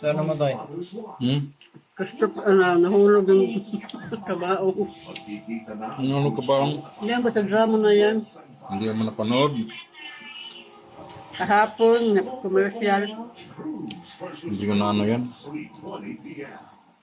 Saan namatay? Gusto nahulog yung trabaho. Ano ka bang? Yan ba sa drama na yan? Hindi mo napanood. Kahapon, commercial. Hindi ko na ano yan.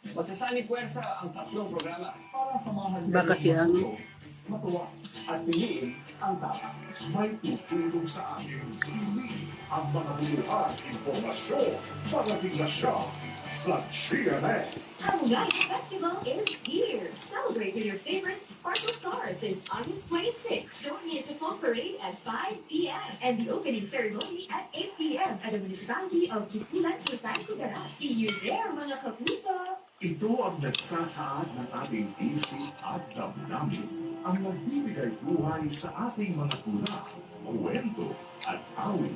Magsasani puwersa ang tatlong programa para samahan Baka si ano. matuwa at piliin ang tama. May tutulong sa atin. Pili ang mga buluhan, impormasyon. Parating na siya sa GMA. Ang Light Festival is here. Celebrate with your favorite Sparkle Stars this August 26. Join me at the full parade at 5 p.m. and the opening ceremony at 8 p.m. at the municipality of Kisulan, Sultan Kudarat. See you there, mga kapuso! Ito ang nagsasaad ng ating isip at damdamin. Ang nagbibigay buhay sa ating mga tula, kwento at awit.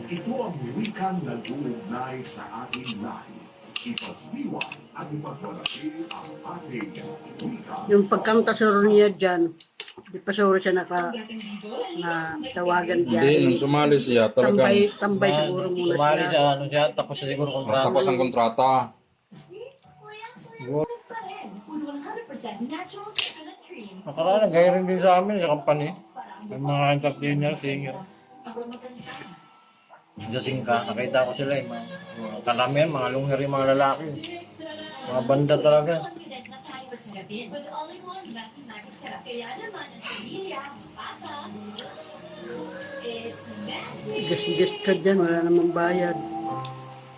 Ito ang wikang nag-uugnay sa ating lahi. Ipagdiwan at ipagpalaki ang ating wika. Yung pagkanta sa niya dyan, di pa siguro siya na tawagan Hindi, dyan. nung sumali siya talagang Tambay siguro muna Sumali siya. siya, ano siya, tapos siya siguro kontrata. tapos ang kontrata. Puno 100% natural coconut cream. Nakaraan, nag-hiring din sa amin, sa company. Yung mga entertainer, singer. Jasing ka, nakita ko sila eh. Mga karamihan, mga lungeri, mga lalaki. Mga banda talaga. Confident na tayo masarapin. With all-in-one Magic Sarap. Kaya naman ang pamilya, bata, it's magic! Gas-gas ka dyan, wala namang bayad.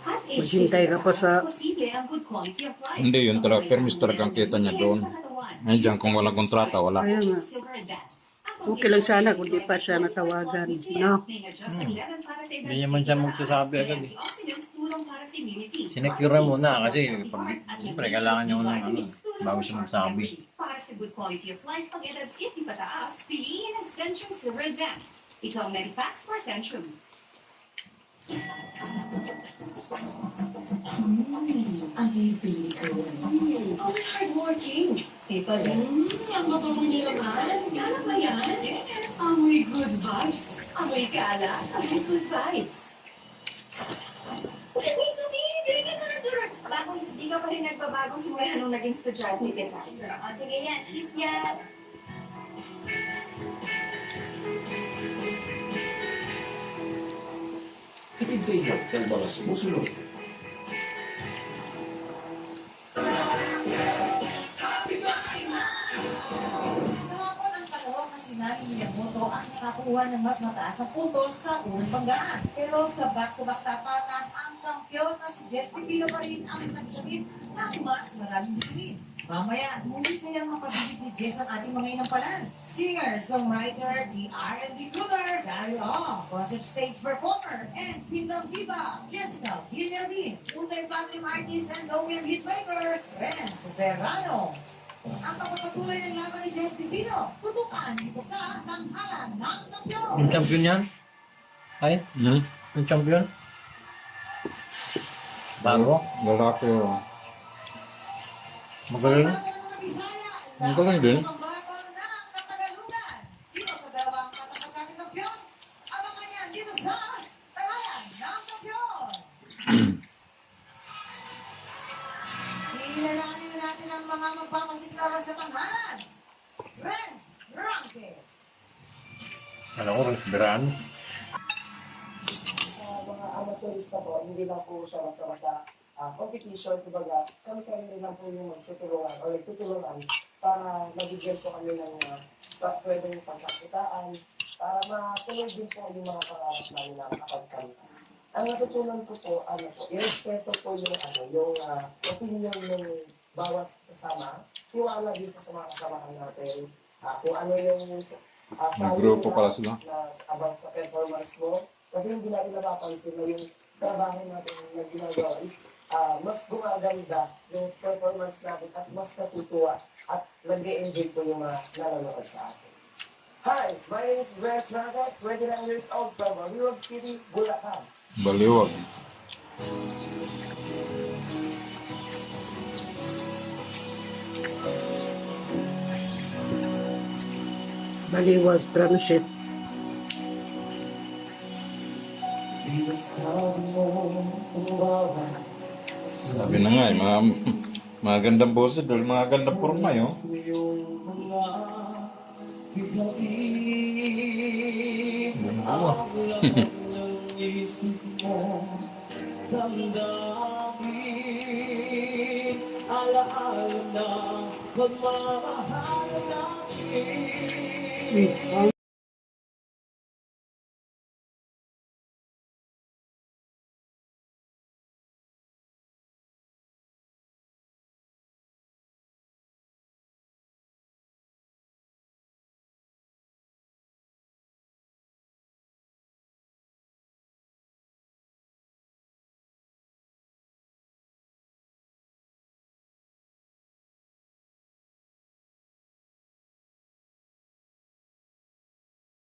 At Maghintay ka pa sa- posible ang good quality of life. Hindi, yun talaga. Permis talagang kita niya doon. Nandiyan, kung walang kontrata, wala. Kaya nga. Okay lang sana kung di pa siya natawagan. No? Hindi naman siya magsasabi agad eh. Sinecure muna kasi pag, siyempre kailangan niya unang ano, bago siya magsabi. Para sa good quality of life, pag edad 50 pataas, piliin ang Centrum Silver Advance. Ito ang Medifax for Centrum. Ano yung baby ko? Oh, hardworking. Say pa rin. Ang mabango niya naman. Gala ba yan? Yes. Amoy good vibes. Amoy gala. Amoy good vibes. Miss Udi, bigyan mo na doon. Bago, hindi ka pa rin nagbabago simula nung naging estudyante, diba? O, sige yan. Cheese yan. Kitid sa inyo ng mga sumusunod. Kahapon ang panahon na sinabi ni Yamamoto ang nakakuha ng mas mataas na puntos sa unang banggaan. Pero sa back-to-back tapatan, ang kampyon na si Jess Pino pa rin ang nagsamit ng mas maraming bituin. Mamaya, muli kayang mapabilib ni Jess ang ating mga inampalan. Singer, songwriter, the R&B crooner, Daryl Ong, concert stage performer, and Pindang Diva, Jessica Villarreal, multi-platinum artist and low-end hitmaker, Ren Verano. Ang pagpapatuloy ng laban ni Jess Pino, tutukan dito sa tanghalan ng kampyon. Yung champion yan? Ay, yung champion? Bago? Lalaki oh. Magaling? Ang galing din. Ang bato ng Katagalugan. Sino sa dalawang katapat sa ating kampyon? Abangan yan dito sa tanghalan ng kampyon. Iilalanin na natin ang mga magpapasiklaran sa tanghalan. Renz Ranke. Alam ko, Rins Verano. Mga amateurista po, hindi lang po siya basta-basta competition. Kumbaga, kami rin lang po yung magtutulungan o nagtutulungan para mabigyan po kami ng pwedeng pagkakitaan para matuloy din po yung mga pangarap namin na makapagkanta. Ang natutunan ko po, i-respeto po yung opinion ng bawat kasama. Tiwala din po sa mga kasamahan natin. Kung ano yung May grupo pala sila. na abang sa performance mo. Kasi hindi natin napapansin na yung trabaho natin na ginagawa is mas gumaganda yung performance natin at mas natutuwa at nag-enjoy po yung mga nanonood sa atin. Hi, my name is Brent Smagat, 29 years old from Baliwag City, Bulacan. Baliwag. Baliwag, Transit. Di ba sabi mo, kumbawa, Sabi na nga, mga gandang boses doon, mga gandang porma yun. Hmm.